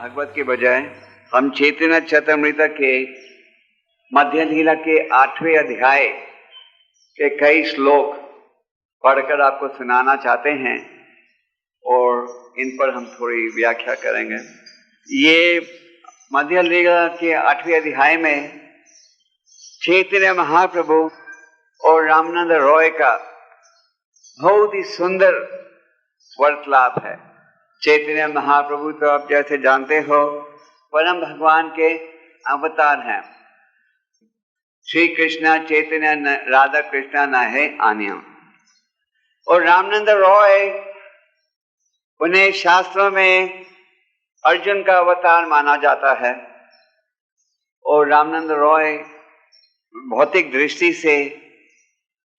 भागवत के बजाय हम चैतन्य चरितामृत के मध्य लीला के 8वें अध्याय के कई श्लोक पढ़कर आपको सुनाना चाहते हैं और इन पर हम थोड़ी व्याख्या करेंगे। ये मध्य लीला के 8वें अध्याय में चैतन्य महाप्रभु और रामानंद रॉय का बहुत ही सुंदर वार्तालाप है। चैतन्य महाप्रभु तो आप जैसे जानते हो परम भगवान के अवतार हैं। श्री कृष्णा चैतन्य राधा कृष्णा न है आन्य। और रामानंद रॉय उन्हें शास्त्रों में अर्जुन का अवतार माना जाता है। और रामानंद रॉय भौतिक दृष्टि से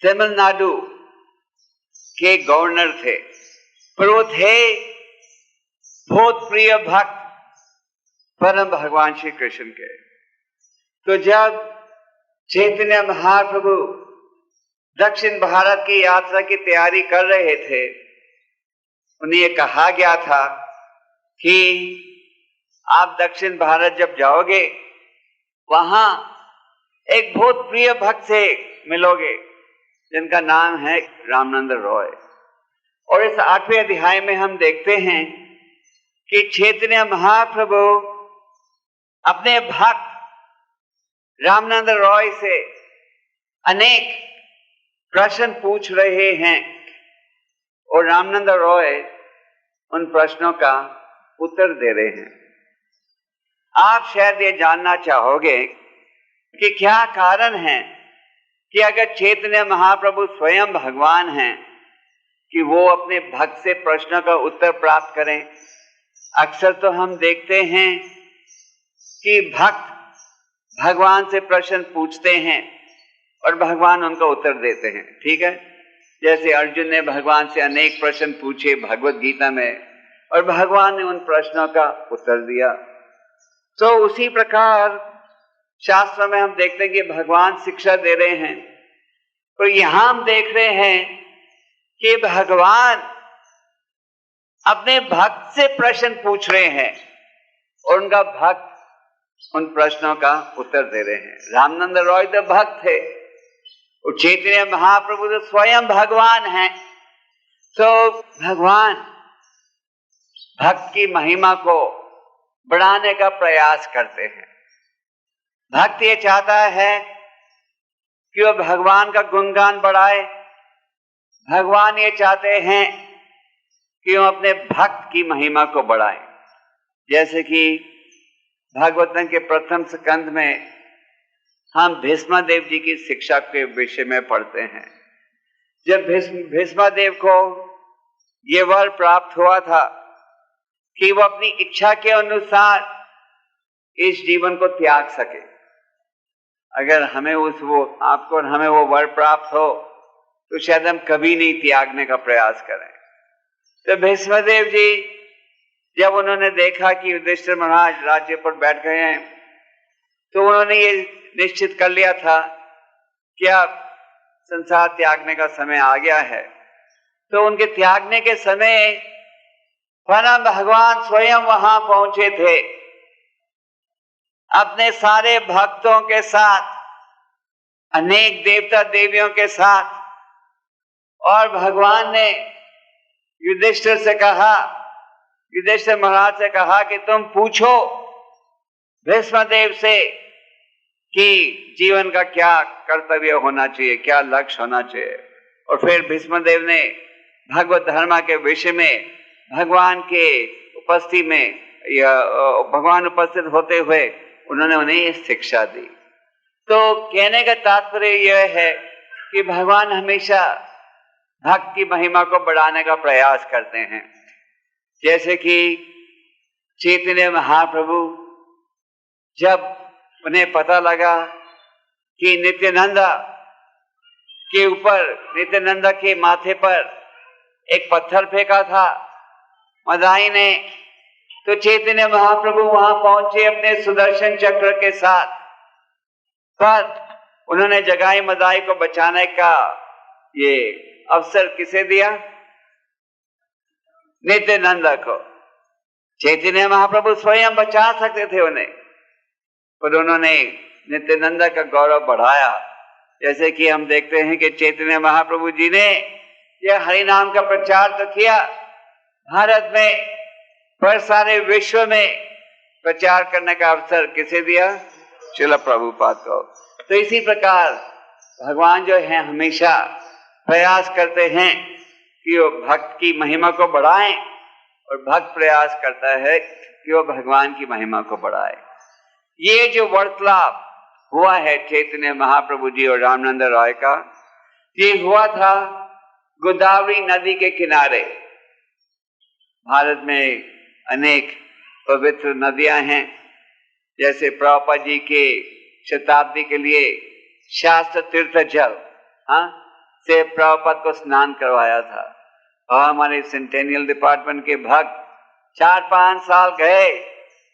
तमिलनाडु के गवर्नर थे, पर वो थे बहुत प्रिय भक्त परम भगवान श्री कृष्ण के। तो जब चैतन्य महाप्रभु दक्षिण भारत की यात्रा की तैयारी कर रहे थे, उन्हें यह कहा गया था कि आप दक्षिण भारत जब जाओगे वहां एक बहुत प्रिय भक्त से मिलोगे जिनका नाम है रामानंद रॉय। और इस 8वें अध्याय में हम देखते हैं कि चैतन्य महाप्रभु अपने भक्त रामानंद रॉय से अनेक प्रश्न पूछ रहे हैं और रामानंद रॉय उन प्रश्नों का उत्तर दे रहे हैं। आप शायद ये जानना चाहोगे कि क्या कारण है कि अगर चैतन्य महाप्रभु स्वयं भगवान हैं कि वो अपने भक्त से प्रश्नों का उत्तर प्राप्त करें। अक्सर तो हम देखते हैं कि भक्त भगवान से प्रश्न पूछते हैं और भगवान उनका उत्तर देते हैं, ठीक है। जैसे अर्जुन ने भगवान से अनेक प्रश्न पूछे भगवत गीता में और भगवान ने उन प्रश्नों का उत्तर दिया। तो उसी प्रकार शास्त्र में हम देखते हैं कि भगवान शिक्षा दे रहे हैं। तो यहां हम देख रहे हैं कि भगवान अपने भक्त से प्रश्न पूछ रहे हैं और उनका भक्त उन प्रश्नों का उत्तर दे रहे हैं। रामानंद रॉय तो भक्त थे और चैतन्य महाप्रभु तो स्वयं भगवान हैं। तो भगवान भक्त की महिमा को बढ़ाने का प्रयास करते हैं। भक्त ये चाहता है कि वो भगवान का गुणगान बढ़ाए। भगवान ये चाहते हैं कि वो अपने भक्त की महिमा को बढ़ाए। जैसे कि भागवतम के प्रथम स्कंद में हम भीष्मदेव जी की शिक्षा के विषय में पढ़ते हैं। जब भीष्मदेव को ये वर प्राप्त हुआ था कि वो अपनी इच्छा के अनुसार इस जीवन को त्याग सके। अगर हमें आपको और हमें वो वर प्राप्त हो तो शायद हम कभी नहीं त्यागने का प्रयास करें। तो भीष्मदेव जी जब उन्होंने देखा कि युधिष्ठिर महाराज राज्य पर बैठ गए हैं तो उन्होंने ये निश्चित कर लिया था कि अब संसार त्यागने का समय आ गया है। तो उनके त्यागने के समय परम भगवान स्वयं वहां पहुंचे थे अपने सारे भक्तों के साथ, अनेक देवता देवियों के साथ। और भगवान ने युधिष्ठिर से कहा, युधिष्ठिर महाराज से कहा कि तुम पूछो भीष्मदेव से कि जीवन का क्या कर्तव्य होना चाहिए, क्या लक्ष्य होना चाहिए। और फिर भीष्मदेव ने भगवत धर्म के विषय में भगवान के उपस्थिति में या भगवान उपस्थित होते हुए उन्होंने उन्हें शिक्षा दी। तो कहने का तात्पर्य यह है कि भगवान हमेशा भक्त की महिमा को बढ़ाने का प्रयास करते हैं। जैसे कि चैतन्य महाप्रभु जब उन्हें पता लगा कि नित्यानंदा के ऊपर, नित्यानंदा के माथे पर एक पत्थर फेंका था मदाई ने, तो चैतन्य महाप्रभु वहां पहुंचे अपने सुदर्शन चक्र के साथ। पर उन्होंने जगाई मदाई को बचाने का ये अवसर किसे दिया? नित्यानंदा को। चैतन्य महाप्रभु स्वयं बचा सकते थे उन्हें, पर उन्होंने नित्यानंद का गौरव बढ़ाया। जैसे कि हम देखते हैं कि चैतन्य महाप्रभु जी ने यह हरि नाम का प्रचार तो किया भारत में, पर सारे विश्व में प्रचार करने का अवसर किसे दिया? श्रील प्रभुपाद को। तो इसी प्रकार भगवान जो है हमेशा प्रयास करते हैं कि वो भक्त की महिमा को बढ़ाएं, और भक्त प्रयास करता है कि वो भगवान की महिमा को बढ़ाए। ये जो वार्तालाप हुआ है चैतन्य महाप्रभु जी और रामानंद रॉय का, ये हुआ था गोदावरी नदी के किनारे। भारत में अनेक पवित्र नदियां हैं, जैसे प्रभुपाद जी के शताब्दी के लिए शास्त्र तीर्थ जल से प्रभुपाद को स्नान करवाया था, और हमारे सेंटेनियल डिपार्टमेंट के भक्त 4-5 साल गए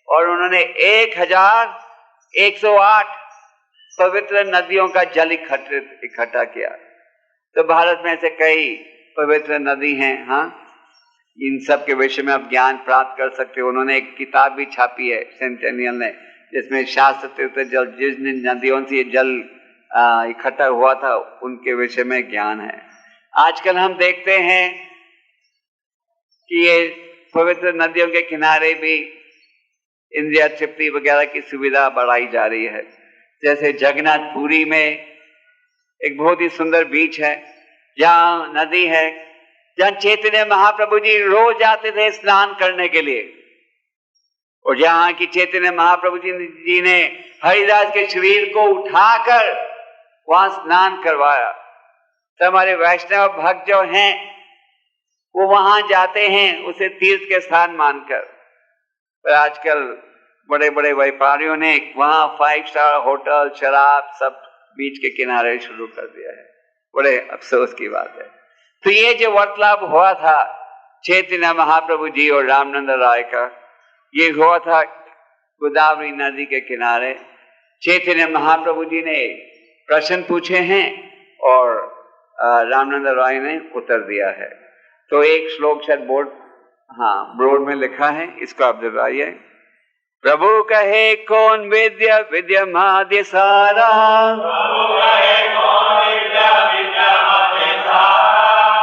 और उन्होंने 1108 पवित्र नदियों का जल इकट्ठा किया। तो भारत में ऐसे कई पवित्र नदी हैं, इन सब के विषय में आप ज्ञान प्राप्त कर सकते हो। उन्होंने एक किताब भी छापी है सेंटेनियल ने, जिसमें शास्त्र तीर्थ जल, जिस नदियों से ये जल इकट्ठा हुआ था उनके विषय में ज्ञान है। आजकल हम देखते हैं कि ये पवित्र नदियों के किनारे भी इंडिया तृप्ति वगैरह की सुविधा बढ़ाई जा रही है। जैसे जगन्नाथपुरी में एक बहुत ही सुंदर बीच है, जहाँ नदी है, जहाँ चैतन्य महाप्रभु जी रोज आते थे स्नान करने के लिए, और जहाँ की चैतन्य महाप्रभु जी ने हरिदास के शरीर को उठाकर वहां स्नान करवाया। तो हमारे वैष्णव भक्त जो हैं वो वहां जाते हैं उसे तीर्थ के स्थान मानकर, पर आजकल बड़े बड़े व्यापारियों ने वहां 5 स्टार होटल, शराब सब बीच के किनारे शुरू कर दिया है। बड़े अफसोस की बात है। तो ये जो वार्तालाप हुआ था चैतन्य महाप्रभु जी और रामानंद राय का, ये हुआ था गोदावरी नदी के किनारे। चैतन्य महाप्रभु जी ने प्रश्न पूछे हैं और रामानंद राय ने उत्तर दिया है। तो एक श्लोक शायद बोर्ड में लिखा है, इसको आप दोहराइए। प्रभु कहे कौन विद्या विद्या माध्य सारा,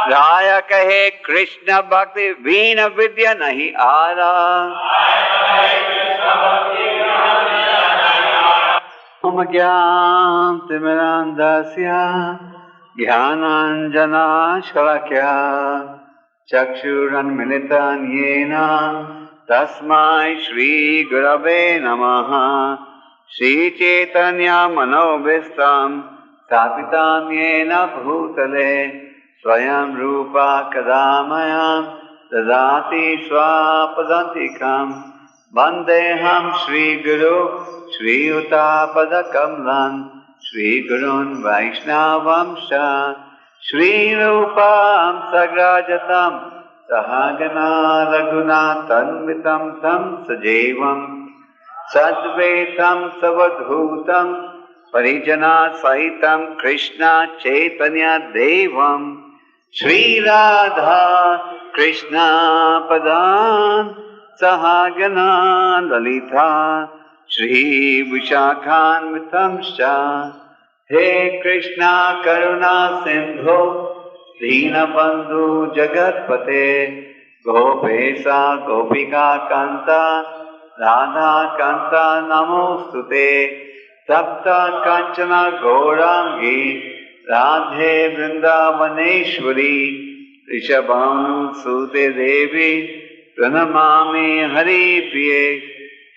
राय कहे कृष्ण भक्ति वीण विद्या नहीं आरा। ओम ज्ञान तिमिरान्धस्य ज्ञानाञ्जना शलाकया चक्षुरुन्मिलितं येन तस्मै श्री गुरवे नमः। श्री चैतन्य मनोभीष्टं स्थापितं येन भूतले स्वयं रूपा कदा मह्यं ददाति स्वापदान्तिकं। वन्देऽहं श्रीगुरु श्रीयुतापदकमलं श्रीगुरून् वैष्णवांश्च। श्रीरूपं सग्राजतं सहगना रघुनाथान्वितं तं सजीवं सद्वैतं सवधूतं परिजनसहितं कृष्ण चैतन्य देवं। श्रीराधा कृष्ण पदान् सहगना ललिता श्री विशाखान्वितं च। हे कृष्णा करुणा सिंधु दीनबंधु जगत्पते गोपेशा गोपिका कांता राधा कांता नमोस्तुते। तप्त कांचना गौरांगी राधे वृंदावनेश्वरी ऋषभानुसुते देवी प्रणमामि हरि प्रिये।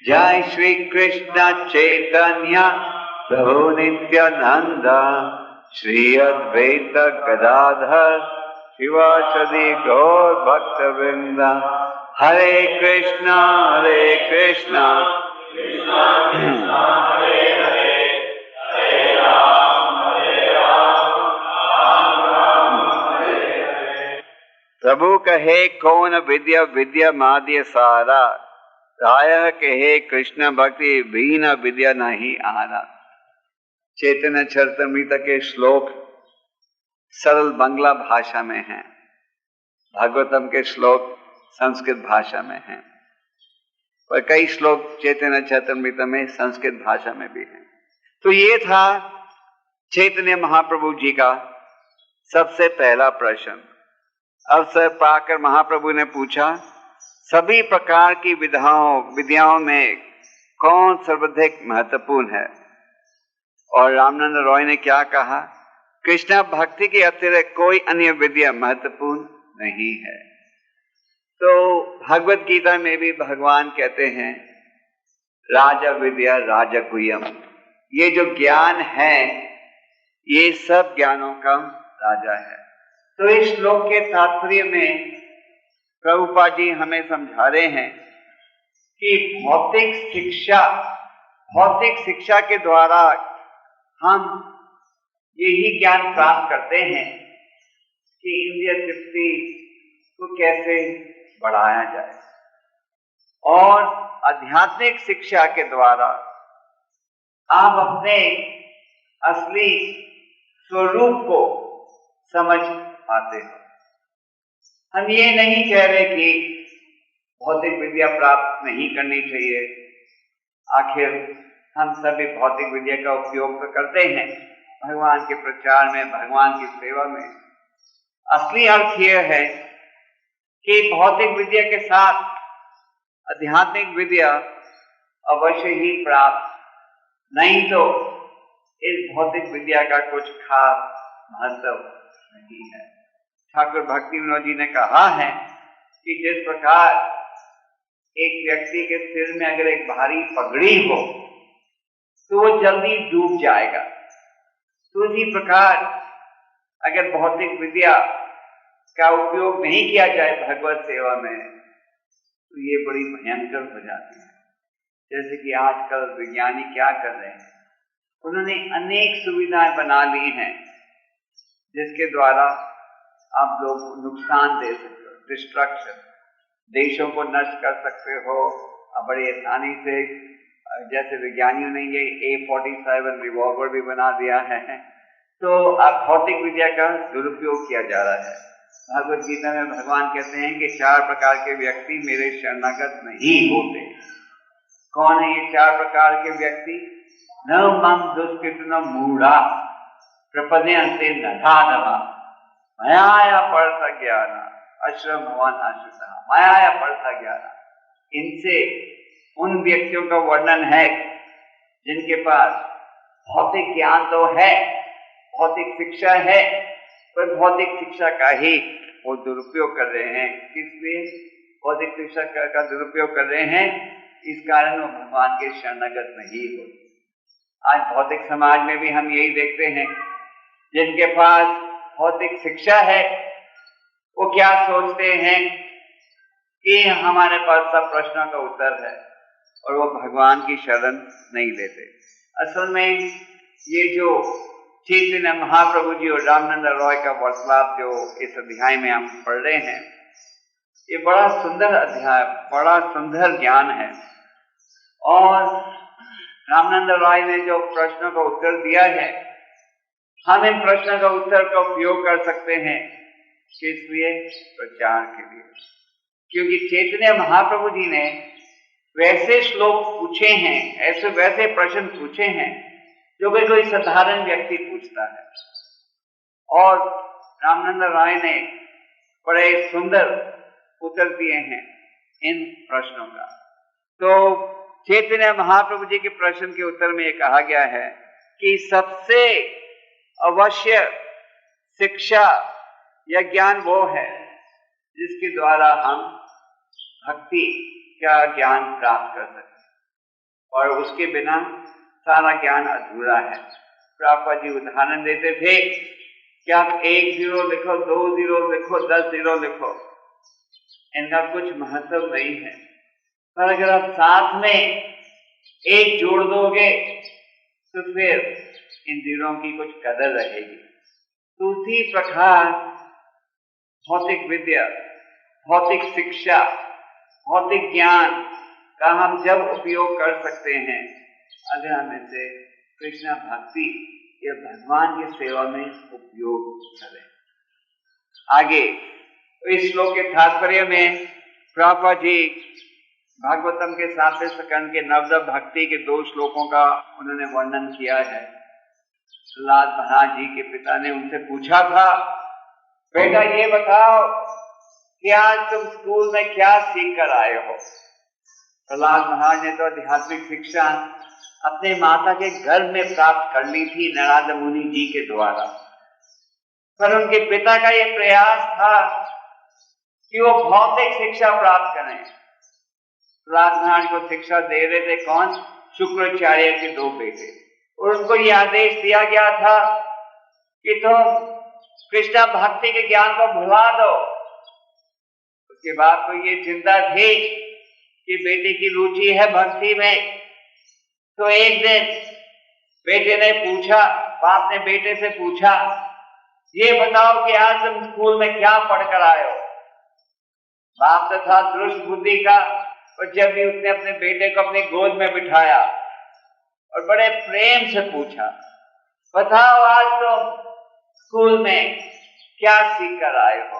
जय श्री कृष्ण चैतन्य प्रभु नित्यानंद श्री अद्वैत गदाधर शिवासदि गौर भक्त वृंद। हरे कृष्णा कृष्णा हरे हरे हरे राम प्रभु कहे कौन विद्या विद्या माध्य सारा, राय कहे कृष्ण भक्ति बीन विद्या नहीं आरा। चैतन्य चरितामृत के श्लोक सरल बांग्ला भाषा में हैं, भागवतम के श्लोक संस्कृत भाषा में हैं। और कई श्लोक चैतन्य चैतन्यमृत में संस्कृत भाषा में भी हैं। तो ये था चैतन्य महाप्रभु जी का सबसे पहला प्रश्न। अवसर पाकर महाप्रभु ने पूछा, सभी प्रकार की विद्याओं में कौन सर्वाधिक महत्वपूर्ण है? और रामानंद रॉय ने क्या कहा, कृष्ण भक्ति के अतिरिक्त कोई अन्य विद्या महत्वपूर्ण नहीं है। तो भगवत गीता में भी भगवान कहते हैं, राजा विद्या राजा गुह्यम, ये जो ज्ञान है ये सब ज्ञानों का राजा है। तो इस श्लोक के तात्पर्य में प्रभुपाद जी हमें समझा रहे हैं कि भौतिक शिक्षा के द्वारा हम यही ज्ञान प्राप्त करते हैं कि इंद्रिय तृप्ति को कैसे बढ़ाया जाए, और आध्यात्मिक शिक्षा के द्वारा आप अपने असली स्वरूप को समझ पाते हो। हम ये नहीं कह रहे कि भौतिक विद्या प्राप्त नहीं करनी चाहिए, आखिर हम सभी भौतिक विद्या का उपयोग तो करते हैं भगवान के प्रचार में, भगवान की सेवा में। असली अर्थ यह है कि भौतिक विद्या के साथ आध्यात्मिक विद्या अवश्य ही प्राप्त, नहीं तो इस भौतिक विद्या का कुछ खास महत्व नहीं है। ठाकुर भक्ति विनोद जी ने कहा है कि जिस प्रकार एक व्यक्ति के सिर में अगर एक भारी पगड़ी हो तो वो जल्दी डूब जाएगा, तो इसी प्रकार अगर भौतिक विद्या का उपयोग नहीं किया जाए भगवत सेवा में तो ये बड़ी भयंकर हो जाती है। जैसे कि आजकल विज्ञानी क्या कर रहे हैं, उन्होंने अनेक सुविधाएं बना ली हैं जिसके द्वारा आप लोग नुकसान दे सकते हो, डिस्ट्रक्शन, देशों को नष्ट कर सकते हो बड़ी आसानी से। जैसे विज्ञानियों ने ये A47 रिवॉल्वर भी बना दिया है। तो अब भौतिक विद्या का दुरुपयोग किया जा रहा है। भगवत गीता में भगवान कहते हैं कि 4 प्रकार के व्यक्ति मेरे शरणागत नहीं होते। कौन है ये 4 प्रकार के व्यक्ति? न मम दुष्कृतम मूढ़ा प्रपद्यन्ते नधाधमा मया परथ ज्ञान अश्रम भवन आश्रिता। मया परथ ज्ञान, इनसे उन व्यक्तियों का वर्णन है जिनके पास भौतिक ज्ञान तो है, भौतिक शिक्षा है, पर भौतिक शिक्षा का ही वो दुरुपयोग कर रहे हैं। इसलिए भौतिक शिक्षा का दुरुपयोग कर रहे हैं, इस कारण वो भगवान के शरणागत नहीं होते। आज भौतिक समाज में भी हम यही देखते हैं, जिनके पास भौतिक शिक्षा है वो क्या सोचते हैं कि हमारे पास सब प्रश्नों का उत्तर है, और वो भगवान की शरण नहीं लेते। असल में ये जो चैतन्य महाप्रभु जी और रामानंद रॉय का वार्तालाप जो इस अध्याय में हम पढ़ रहे हैं, ये बड़ा सुंदर अध्याय, बड़ा सुंदर ज्ञान है। और रामानंद रॉय ने जो प्रश्नों का उत्तर दिया है, हम इन प्रश्नों का उत्तर का उपयोग कर सकते हैं किस लिए? प्रचार के लिए। क्योंकि चैतन्य महाप्रभु जी ने वैसे श्लोक पूछे हैं, ऐसे वैसे प्रश्न पूछे हैं जो कोई साधारण व्यक्ति पूछता है, और रामानंद रॉय ने बड़े सुंदर उत्तर दिए हैं इन प्रश्नों का। तो चैतन्य महाप्रभु जी के प्रश्न के उत्तर में ये कहा गया है कि सबसे अवश्य शिक्षा या ज्ञान वो है जिसके द्वारा हम भक्ति का ज्ञान प्राप्त कर सकते, और उसके बिना सारा ज्ञान अधूरा है। प्रभुपाद जी उदाहरण देते थे कि आप 1 0 लिखो, 2 0 लिखो, 10 0 लिखो, इनका कुछ महत्व नहीं है, पर अगर आप साथ में 1 जोड़ दोगे तो फिर इन जीरों की कुछ कदर रहेगी। तो उसी प्रकार भौतिक विद्या, भौतिक शिक्षा, भौतिक ज्ञान का हम जब उपयोग कर सकते हैं अगर हम इसे कृष्ण भक्ति या भगवान की सेवा में उपयोग करें। आगे इस श्लोक के तात्पर्य में प्रभुपाद जी भागवतम के 7वें स्कंद के नवदा भक्ति के 2 श्लोकों का उन्होंने वर्णन किया है। प्रहलाद महाराज जी के पिता ने उनसे पूछा था, बेटा ये बताओ कि आज तुम स्कूल में क्या सीख कर आए हो। प्रहलाद महाराज ने तो आध्यात्मिक शिक्षा अपने माता के गर्भ में प्राप्त कर ली थी नारद मुनि जी के द्वारा, पर उनके पिता का यह प्रयास था कि वो भौतिक शिक्षा प्राप्त करें। प्रहलाद महाराज को शिक्षा दे रहे थे कौन? शुक्राचार्य के 2 बेटे, और उनको यह आदेश दिया गया था कि तुम कृष्ण भक्ति के ज्ञान को भुला दो। उसके बाद को ये चिंता थी कि बेटे की रुचि है भक्ति में। तो एक दिन बेटे ने पूछा, बाप ने बेटे से पूछा, ये बताओ कि आज तुम स्कूल में क्या पढ़कर आए हो। बाप तो था दुष्ट बुद्धि का, और जब भी उसने अपने बेटे को अपनी गोद में बिठाया और बड़े प्रेम से पूछा, बताओ आज तुम स्कूल में क्या सीख कर आए हो।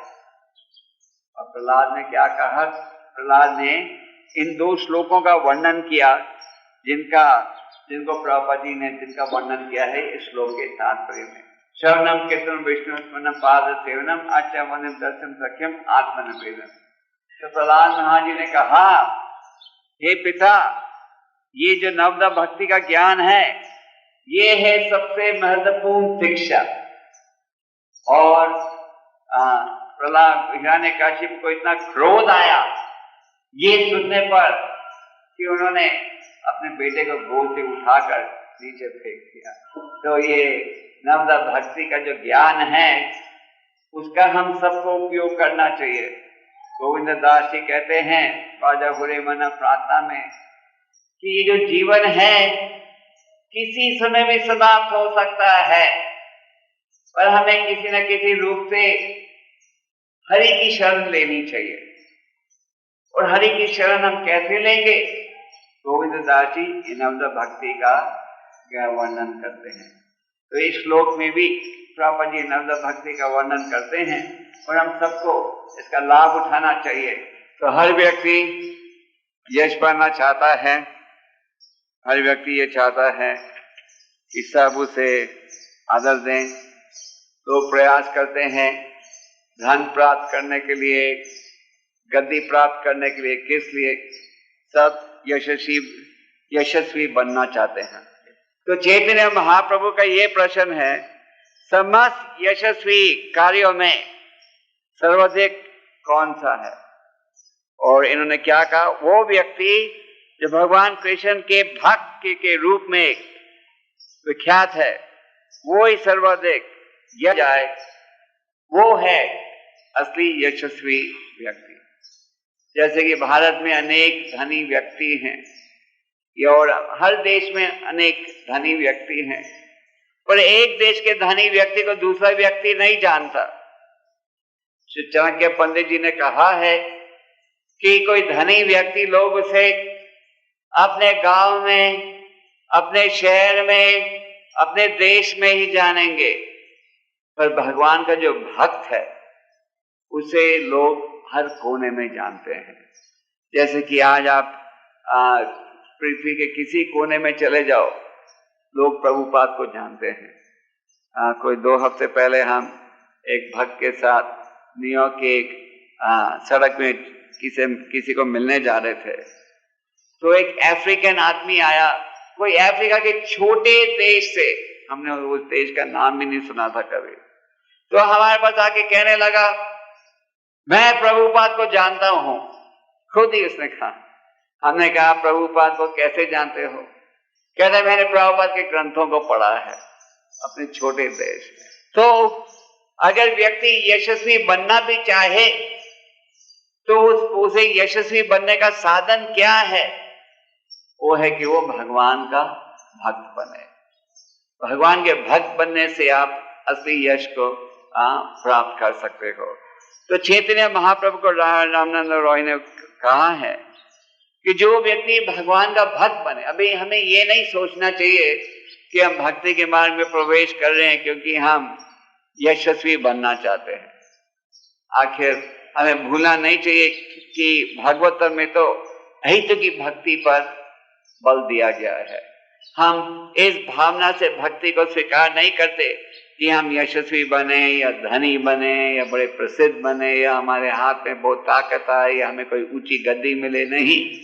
और प्रहलाद ने क्या कहा? प्रहलाद ने इन 2 श्लोकों का वर्णन किया जिनको प्रभुपाद जी ने जिनका वर्णन किया है इस श्लोक के तात्पर्य में। श्रवणम कीर्तनम विष्णु स्मरणम पाद सेवनम आचमनम दर्शन सख्यम आत्मनिवेदन। तो प्रहलाद महाराज जी ने कहा, हे पिता, ये जो नवदा भक्ति का ज्ञान है ये है सबसे महत्वपूर्ण शिक्षा। और प्रहलाद हिरण्यकशिप को इतना क्रोध आया ये सुनने पर कि उन्होंने अपने बेटे को गोद से उठाकर नीचे फेंक दिया। तो ये नवदा भक्ति का जो ज्ञान है उसका हम सबको उपयोग करना चाहिए। गोविंद दास जी कहते हैं बाजा हुरे मन प्रार्थना में कि ये जो जीवन है किसी समय भी समाप्त हो सकता है, पर हमें किसी न किसी रूप से हरि की शरण लेनी चाहिए। और हरि की शरण हम कैसे लेंगे? गोविंद दास जी नवदा भक्ति का वर्णन करते हैं। तो इस श्लोक में भी प्रभुपाद जी नवदा भक्ति का वर्णन करते हैं और हम सबको इसका लाभ उठाना चाहिए। तो हर व्यक्ति यश पाना चाहता है, हर व्यक्ति ये चाहता है कि सब उसे आदर दें, तो प्रयास करते हैं धन प्राप्त करने के लिए, गद्दी प्राप्त करने के लिए, किस लिए? सब यशस्वी बनना चाहते हैं। तो चैतन्य महाप्रभु का ये प्रश्न है, समस्त यशस्वी कार्यों में सर्वाधिक कौन सा है? और इन्होंने क्या कहा? वो व्यक्ति जो भगवान कृष्ण के भक्त के रूप में विख्यात है वो ही सर्वाधिक जाए, वो है असली यशस्वी व्यक्ति। जैसे कि भारत में अनेक धनी व्यक्ति हैं और हर देश में अनेक धनी व्यक्ति हैं, पर एक देश के धनी व्यक्ति को दूसरा व्यक्ति नहीं जानता। श्री चाणक्य पंडित जी ने कहा है कि कोई धनी व्यक्ति लोग उसे अपने गांव में, अपने शहर में, अपने देश में ही जानेंगे, पर भगवान का जो भक्त है उसे लोग हर कोने में जानते हैं। जैसे कि आज आप पृथ्वी के किसी कोने में चले जाओ, लोग प्रभुपाद को जानते हैं। कोई 2 हफ्ते पहले हम एक भक्त के साथ न्यूयॉर्क के एक सड़क में किसी को मिलने जा रहे थे, तो एक अफ्रीकन आदमी आया, कोई अफ्रीका के छोटे देश से, हमने उस देश का नाम भी नहीं सुना था कभी। तो हमारे पास आके कहने लगा, मैं प्रभुपाद को जानता हूं। खुद ही उसने कहा। हमने कहा प्रभुपाद को कैसे जानते हो? कहते मैंने प्रभुपाद के ग्रंथों को पढ़ा है अपने छोटे देश में। तो अगर व्यक्ति यशस्वी बनना भी चाहे तो उसे यशस्वी बनने का साधन क्या है? वो है कि वो भगवान का भक्त बने। भगवान के भक्त बनने से आप असली यश को प्राप्त कर सकते हो। तो चैतन्य महाप्रभु को रामानंद रॉय ने कहा है कि जो व्यक्ति भगवान का भक्त बने, अभी हमें ये नहीं सोचना चाहिए कि हम भक्ति के मार्ग में प्रवेश कर रहे हैं क्योंकि हम यशस्वी बनना चाहते हैं। आखिर हमें भूलना नहीं चाहिए कि भागवत में तो अहित की भक्ति पर बल दिया गया है। हम इस भावना से भक्ति को स्वीकार नहीं करते कि हम यशस्वी बने या धनी बने या बड़े प्रसिद्ध बने या हमारे हाथ में बहुत ताकत आए या हमें कोई ऊंची गद्दी मिले, नहीं।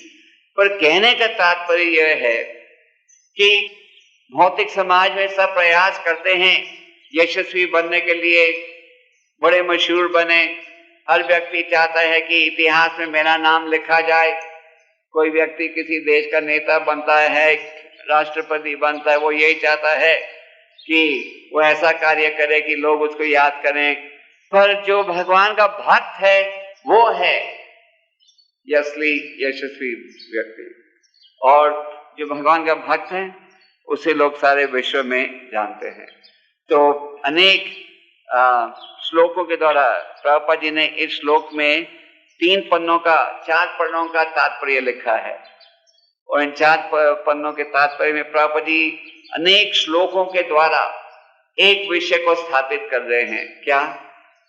पर कहने का तात्पर्य यह है कि भौतिक समाज में सब प्रयास करते हैं यशस्वी बनने के लिए, बड़े मशहूर बने। हर व्यक्ति चाहता है कि इतिहास में मेरा नाम लिखा जाए। कोई व्यक्ति किसी देश का नेता बनता है, राष्ट्रपति बनता है, वो यही चाहता है कि वो ऐसा कार्य करे कि लोग उसको याद करें। पर जो भगवान का भक्त है वो है असली यशस्वी व्यक्ति, और जो भगवान का भक्त है उसे लोग सारे विश्व में जानते हैं। तो अनेक श्लोकों के द्वारा प्रभुपाद जी ने इस श्लोक में 4 पन्नों का तात्पर्य लिखा है, और इन 4 पन्नों के तात्पर्य में प्रभुपाद जी अनेक श्लोकों के द्वारा एक विषय को स्थापित कर रहे हैं। क्या?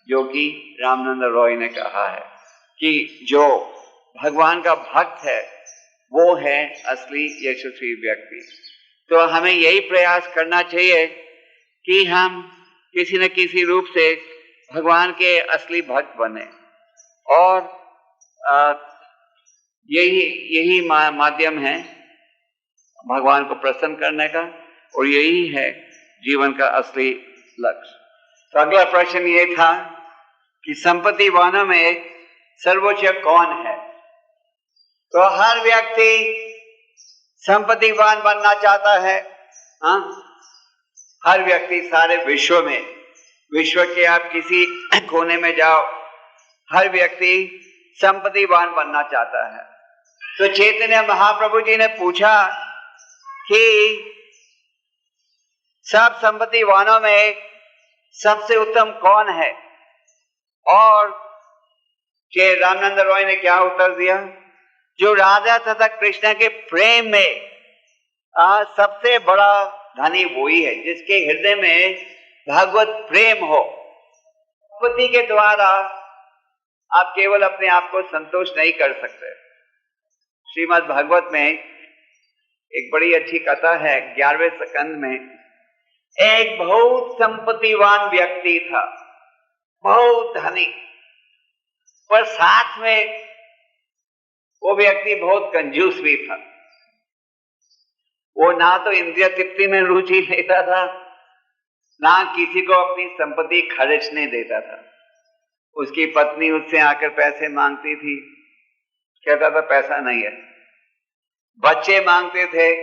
जो कि रामानंद रॉय ने कहा है कि जो भगवान का भक्त है वो है असली यशस्वी व्यक्ति। तो हमें यही प्रयास करना चाहिए कि हम किसी न किसी रूप से भगवान के असली भक्त बने, और यही माध्यम है भगवान को प्रसन्न करने का, और यही है जीवन का असली लक्ष्य। तो अगला प्रश्न ये था कि संपत्तिवानों में सर्वोच्च कौन है? तो हर व्यक्ति संपत्तिवान बनना चाहता है। हर व्यक्ति सारे विश्व के आप किसी कोने में जाओ, हर व्यक्ति संपत्तिवान बनना चाहता है। तो चैतन्य महाप्रभु जी ने पूछा कि सब संपत्तिवानों में सबसे उत्तम कौन है? और के रामानंद रॉय ने क्या उत्तर दिया? जो राधा तथा कृष्ण के प्रेम में सबसे बड़ा धनी वही है जिसके हृदय में भगवत प्रेम हो। संपत्ति के द्वारा आप केवल अपने आप को संतोष नहीं कर सकते। श्रीमद् भागवत में एक बड़ी अच्छी कथा है, 11वें स्कंद में। एक बहुत संपत्तिवान व्यक्ति था, बहुत धनी, पर साथ में वो व्यक्ति बहुत कंजूस भी था। वो ना तो इंद्रिय तृप्ति में रुचि लेता था, ना किसी को अपनी संपत्ति खर्चने देता था। उसकी पत्नी उससे आकर पैसे मांगती थी, कहता था पैसा नहीं है। बच्चे मांगते थे,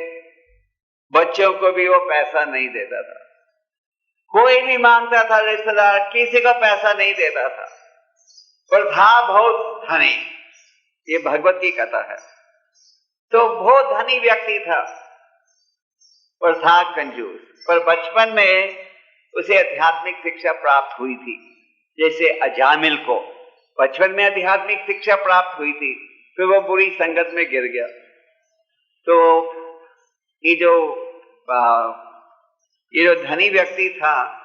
बच्चों को भी वो पैसा नहीं देता था। कोई भी मांगता था, रिश्तेदार, किसी को पैसा नहीं देता था, पर था बहुत धनी। ये भगवत की कथा है। तो बहुत धनी व्यक्ति था पर था कंजूस। पर बचपन में उसे आध्यात्मिक शिक्षा प्राप्त हुई थी। जैसे अजामिल को बचपन में आध्यात्मिक शिक्षा प्राप्त हुई थी, फिर वो बुरी संगत में गिर गया। तो ये जो धनी व्यक्ति था,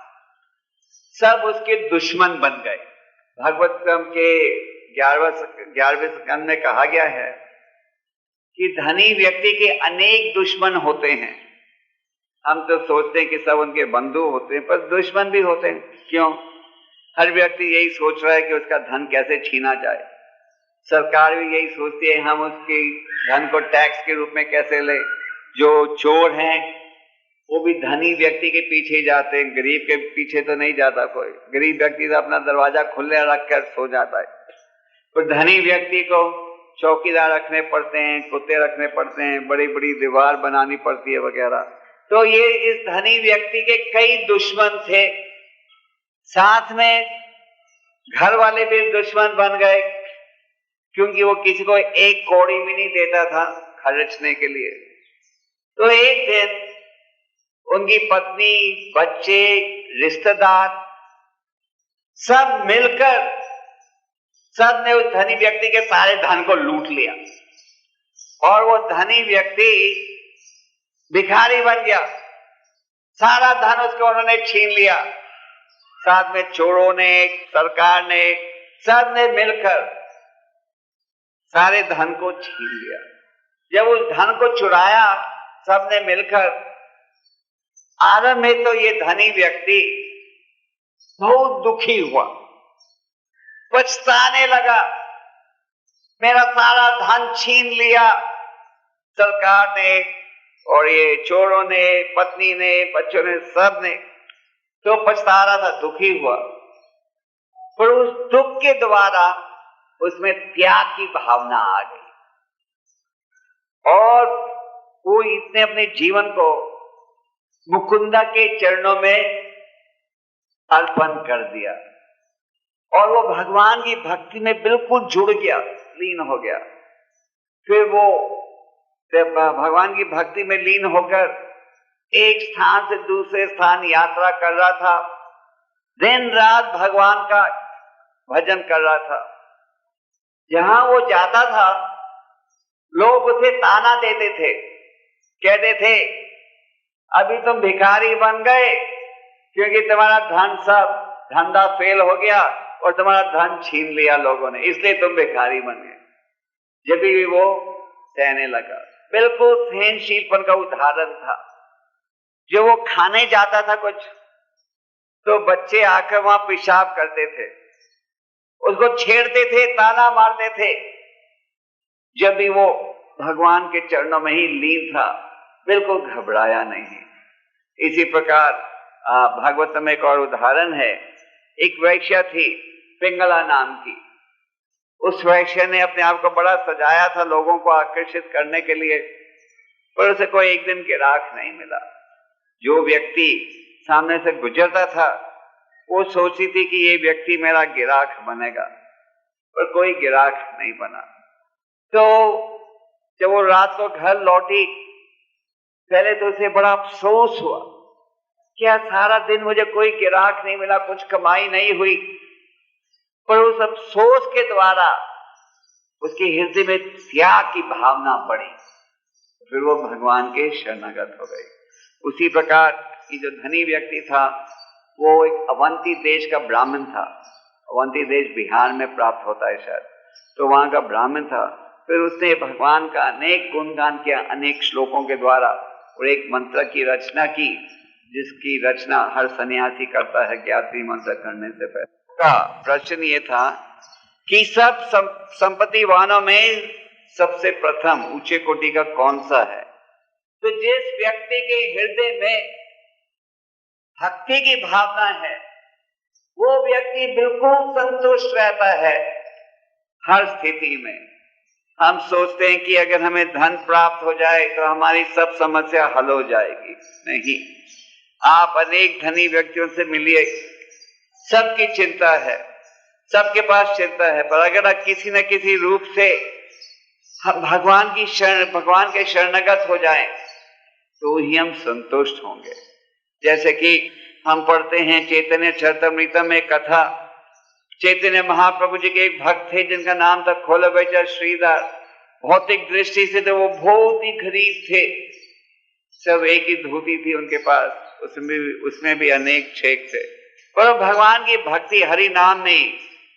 सब उसके दुश्मन बन गए। भागवत के 11वें स्कंद में कहा गया है कि धनी व्यक्ति के अनेक दुश्मन होते हैं। हम तो सोचते हैं कि सब उनके बंधु होते हैं, पर दुश्मन भी होते हैं। क्यों? हर व्यक्ति यही सोच रहा है कि उसका धन कैसे छीना जाए। सरकार भी यही सोचती है हम उसके धन को टैक्स के रूप में कैसे ले। जो चोर हैं वो भी धनी व्यक्ति के पीछे जाते हैं, गरीब के पीछे तो नहीं जाता कोई। गरीब व्यक्ति तो अपना दरवाजा खुले रख कर सो जाता है, पर धनी व्यक्ति को चौकीदार रखने पड़ते हैं, कुत्ते रखने पड़ते हैं, बड़ी बड़ी दीवार बनानी पड़ती है वगैरह। तो ये इस धनी व्यक्ति के कई दुश्मन थे। साथ में घर वाले भी दुश्मन बन गए, क्योंकि वो किसी को एक कौड़ी भी नहीं देता था खर्चने के लिए। तो एक दिन उनकी पत्नी, बच्चे, रिश्तेदार सब मिलकर सब ने उस धनी व्यक्ति के सारे धन को लूट लिया, और वो धनी व्यक्ति भिखारी बन गया। सारा धन उसको उन्होंने छीन लिया। साथ में चोरों ने, सरकार ने, सब ने मिलकर सारे धन को छीन लिया। जब उस धन को चुराया सबने मिलकर, आरंभ में तो ये धनी व्यक्ति बहुत दुखी हुआ, पछताने लगा, मेरा सारा धन छीन लिया सरकार ने और ये चोरों ने, पत्नी ने, बच्चों ने, सब ने। तो पछता रहा था, दुखी हुआ, पर उस दुख के द्वारा उसमें त्याग की भावना आ गई और वो इसने अपने जीवन को मुकुंदा के चरणों में अर्पण कर दिया और वो भगवान की भक्ति में बिल्कुल जुड़ गया, लीन हो गया। फिर वो भगवान की भक्ति में लीन होकर एक स्थान से दूसरे स्थान यात्रा कर रहा था, दिन रात भगवान का भजन कर रहा था। जहां वो जाता था लोग उसे ताना देते थे, कहते थे अभी तुम भिखारी बन गए क्योंकि तुम्हारा धन सब धंधा फेल हो गया और तुम्हारा धन छीन लिया लोगों ने, इसलिए तुम भिखारी बन गए। जब भी वो सहने लगा, बिल्कुल सहनशीलपन का उदाहरण था। जो वो खाने जाता था कुछ तो बच्चे आकर वहां पेशाब करते थे, उसको छेड़ते थे, ताना मारते थे। जब भी वो भगवान के चरणों में ही लीन था, बिल्कुल घबराया नहीं। इसी प्रकार भागवत में एक और उदाहरण है। एक वैश्या थी पिंगला नाम की। उस वैश्य ने अपने आप को बड़ा सजाया था लोगों को आकर्षित करने के लिए, पर उसे कोई एक दिन ग्राहक नहीं मिला। जो व्यक्ति सामने से गुजरता था वो सोचती थी कि ये व्यक्ति मेरा ग्राहक बनेगा, पर कोई ग्राहक नहीं बना। तो जब वो रात को घर लौटी, पहले तो उसे बड़ा अफसोस हुआ, क्या सारा दिन मुझे कोई ग्राहक नहीं मिला, कुछ कमाई नहीं हुई। पर उस अफसोस के द्वारा उसके हृदय में त्याग की भावना बढ़ी, फिर वो भगवान के शरणागत हो गई। उसी प्रकार ये जो धनी व्यक्ति था वो एक अवंती देश का ब्राह्मण था। अवंती देश बिहार में प्राप्त होता है शायद, तो वहां का ब्राह्मण था। फिर उसने भगवान का अनेक गुणगान किया, अनेक श्लोकों के द्वारा, और एक मंत्र की रचना की जिसकी रचना हर सन्यासी करता है गायत्री मंत्र करने से पहले। का प्रश्न ये था कि सब संपत्तिवानों में सबसे प्रथम ऊंचे कोटि का कौन सा है? तो जिस व्यक्ति के हृदय में भक्ति की भावना है वो व्यक्ति बिल्कुल संतुष्ट रहता है हर स्थिति में। हम सोचते हैं कि अगर हमें धन प्राप्त हो जाए तो हमारी सब समस्या हल हो जाएगी। नहीं, आप अनेक धनी व्यक्तियों से मिलिए, सबकी चिंता है, सबके पास चिंता है, पर अगर आप किसी न किसी रूप से हम भगवान के शरणागत हो जाएं तो ही हम संतुष्ट होंगे। जैसे कि हम पढ़ते हैं चैतन्य चरितमृत में कथा, चैतन्य महाप्रभु जी के एक भक्त थे जिनका नाम था खोलबेचर श्रीधर। भौतिक दृष्टि से तो वो बहुत ही गरीब थे, सब एक ही धोती थी उनके पास, उसमें भी अनेक छेद थे, पर भगवान की भक्ति हरि नाम में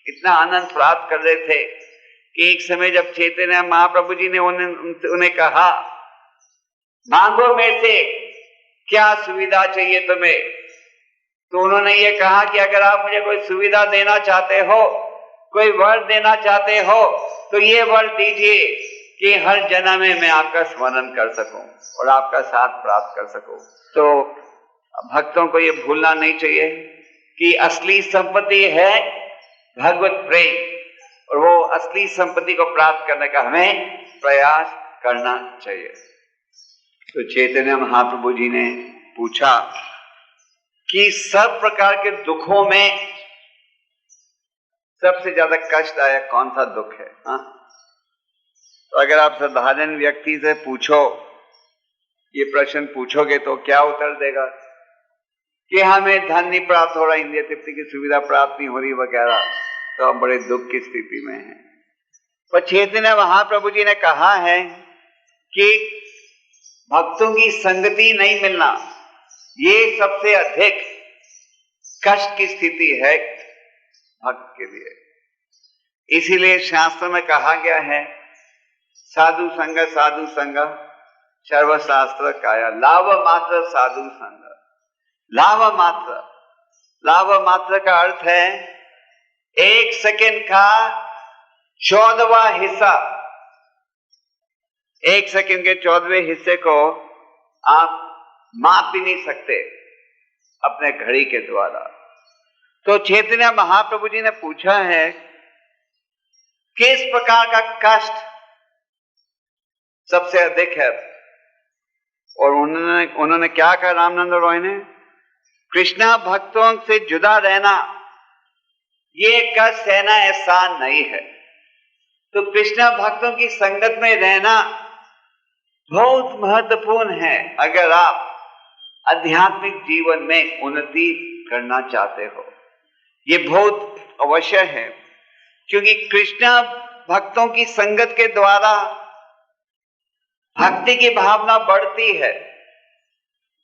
इतना आनंद प्राप्त कर रहे थे कि एक समय जब चैतन्य महाप्रभु जी ने उन्हें कहा मांगो में से क्या सुविधा चाहिए तुम्हें, तो उन्होंने ये कहा कि अगर आप मुझे कोई सुविधा देना चाहते हो, कोई वर देना चाहते हो तो ये वर दीजिए कि हर जन्म में मैं आपका स्मरण कर सकूं और आपका साथ प्राप्त कर सकूं। तो भक्तों को ये भूलना नहीं चाहिए कि असली संपत्ति है भगवत प्रेम, और वो असली संपत्ति को प्राप्त करने का हमें प्रयास करना चाहिए। तो चैतन्य महाप्रभु जी ने पूछा कि सब प्रकार के दुखों में सबसे ज्यादा कष्टदायक कौन सा दुख है? तो अगर आप साधारण व्यक्ति से पूछो, ये प्रश्न पूछोगे तो क्या उत्तर देगा कि हमें धन नहीं प्राप्त हो रहा, इंद्रिय तृप्ति की सुविधा प्राप्त नहीं हो रही वगैरह, तो हम बड़े दुख की स्थिति में हैं। पर चैतन्य महाप्रभु जी ने कहा है कि भक्तों की संगति नहीं मिलना ये सबसे अधिक कष्ट की स्थिति है भक्त के लिए। इसीलिए शास्त्र में कहा गया है साधु संग सर्वशास्त्र काया, लाभ मात्र साधु संग। लाभ मात्र का अर्थ है 1 सेकंड का 14वां हिस्सा। 1 सेकंड के 14वें हिस्से को आप माप भी नहीं सकते अपने घड़ी के द्वारा। तो चैतन्य महाप्रभु जी ने पूछा है किस प्रकार का कष्ट सबसे अधिक है, और उन्होंने क्या कहा रामानंद रॉय ने, कृष्णा भक्तों से जुदा रहना ये कष्ट सहना एहसान नहीं है। तो कृष्णा भक्तों की संगत में रहना बहुत महत्वपूर्ण है अगर आप आध्यात्मिक जीवन में उन्नति करना चाहते हो। ये बहुत अवश्य है, क्योंकि कृष्णा भक्तों की संगत के द्वारा भक्ति की भावना बढ़ती है,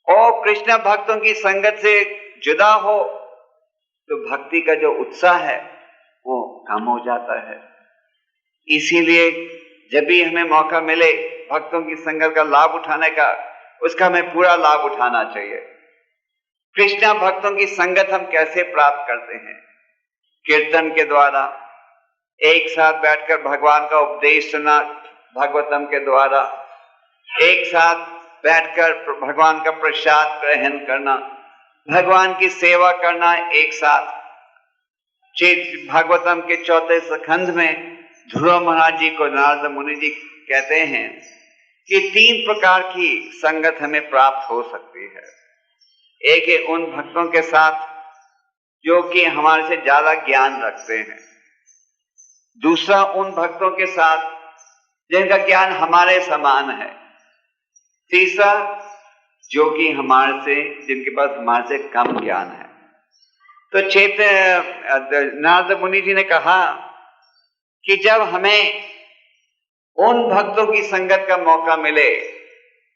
और कृष्ण भक्तों की संगत से जुदा हो तो भक्ति का जो उत्साह है वो कम हो जाता है। इसीलिए जब भी हमें मौका मिले भक्तों की संगत का लाभ उठाने का, उसका हमें पूरा लाभ उठाना चाहिए। कृष्ण भक्तों की संगत हम कैसे प्राप्त करते हैं? कीर्तन के द्वारा, एक साथ बैठकर भगवान का उपदेश सुना भागवतम के द्वारा, एक साथ बैठकर भगवान का प्रसाद ग्रहण करना, भगवान की सेवा करना एक साथ। भागवतम के 4 स्कंध में ध्रुव महाराज जी को नारद मुनि जी कहते हैं कि 3 प्रकार की संगत हमें प्राप्त हो सकती है। एक है उन भक्तों के साथ जो कि हमारे से ज्यादा ज्ञान रखते हैं। दूसरा उन भक्तों के साथ जिनका ज्ञान हमारे समान है। तीसरा जो कि जिनके पास हमारे से कम ज्ञान है। तो नारद मुनि जी ने कहा कि जब हमें उन भक्तों की संगत का मौका मिले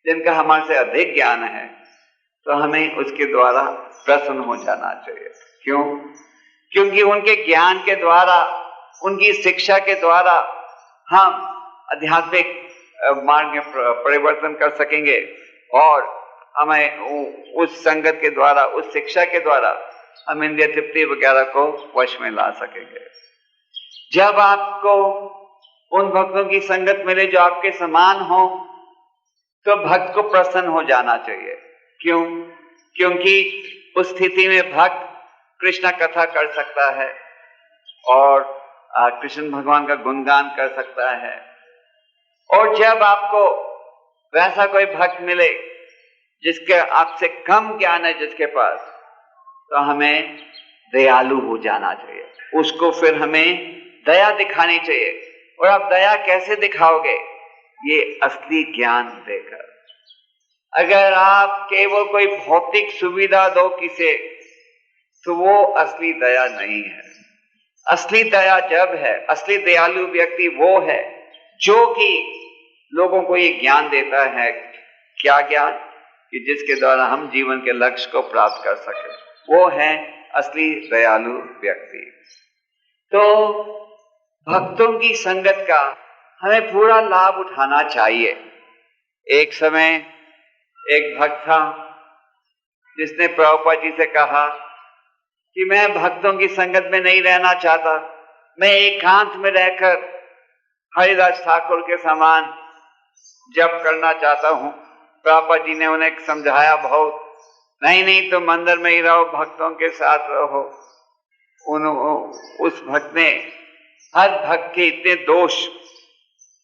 जिनका हमारे से अधिक ज्ञान है, तो हमें उसके द्वारा प्रसन्न हो जाना चाहिए। क्यों? क्योंकि उनके ज्ञान के द्वारा, उनकी शिक्षा के द्वारा हम आध्यात्मिक मार्ग में परिवर्तन कर सकेंगे, और हमें उस संगत के द्वारा, उस शिक्षा के द्वारा हम इंद्रिय तृप्ति वगैरह को वश में ला सकेंगे। जब आपको उन भक्तों की संगत मिले जो आपके समान हो, तो भक्त को प्रसन्न हो जाना चाहिए। क्यों? क्योंकि उस स्थिति में भक्त कृष्ण कथा कर सकता है और कृष्ण भगवान का गुणगान कर सकता है। और जब आपको वैसा कोई भक्त मिले जिसके आपसे कम ज्ञान है जिसके पास, तो हमें दयालु हो जाना चाहिए। उसको फिर हमें दया दिखानी चाहिए। और आप दया कैसे दिखाओगे? ये असली ज्ञान देकर। अगर आप केवल कोई भौतिक सुविधा दो किसे, तो वो असली दया नहीं है। असली दया जब है, असली दयालु व्यक्ति वो है जो कि लोगों को ये ज्ञान देता है। क्या ज्ञान? कि जिसके द्वारा हम जीवन के लक्ष्य को प्राप्त कर सके, वो है असली दयालु व्यक्ति। तो भक्तों की संगत का हमें पूरा लाभ उठाना चाहिए। एक समय एक भक्त था जिसने प्रभुपाद जी से कहा कि मैं भक्तों की संगत में नहीं रहना चाहता, मैं एकांत में रहकर हरिदास ठाकुर के समान जप करना चाहता हूं। प्रभुपाद जी ने उन्हें समझाया बहुत, नहीं तो मंदिर में ही रहो, भक्तों के साथ रहो। उस भक्त ने हर भक्त के इतने दोष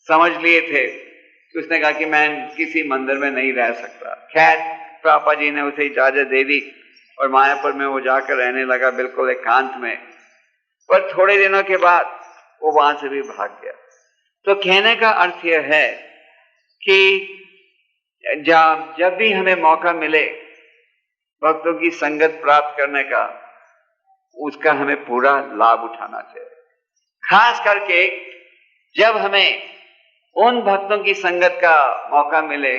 समझ लिए थे कि उसने कहा कि मैं किसी मंदिर में नहीं रह सकता। खैर प्रभुपाद जी ने उसे इजाजत दे दी और मायापुर में वो जाकर रहने लगा, बिल्कुल एकांत में। पर थोड़े दिनों के बाद वो वहां से भी भाग गया। तो कहने का अर्थ यह है कि जब भी हमें मौका मिले भक्तों की संगत प्राप्त करने का, उसका हमें पूरा लाभ उठाना चाहिए। खास करके जब हमें उन भक्तों की संगत का मौका मिले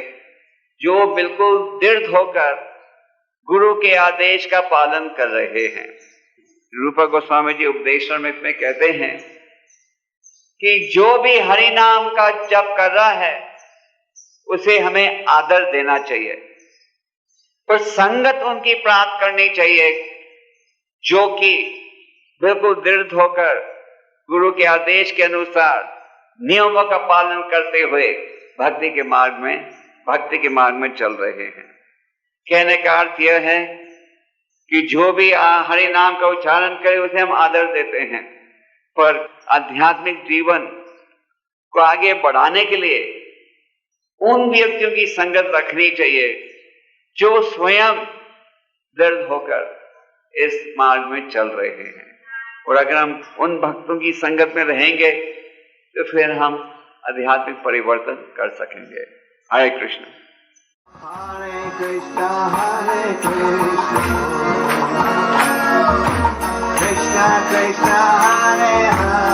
जो बिल्कुल दृढ़ होकर गुरु के आदेश का पालन कर रहे हैं। रूपा गोस्वामी जी उपदेशामृत में कहते हैं कि जो भी हरि नाम का जप कर रहा है उसे हमें आदर देना चाहिए, पर संगत उनकी प्राप्त करनी चाहिए जो कि बिल्कुल दृढ़ होकर गुरु के आदेश के अनुसार नियमों का पालन करते हुए भक्ति के मार्ग में चल रहे हैं। कहने का अर्थ यह है कि जो भी हरि नाम का उच्चारण करे उसे हम आदर देते हैं, पर आध्यात्मिक जीवन को आगे बढ़ाने के लिए उन व्यक्तियों की संगत रखनी चाहिए जो स्वयं दृढ़ होकर इस मार्ग में चल रहे हैं। और अगर हम उन भक्तों की संगत में रहेंगे तो फिर हम आध्यात्मिक परिवर्तन कर सकेंगे। हरे कृष्ण। हरे कृष्णा कृष्णा कृष्णा कृष्णा हरे हरे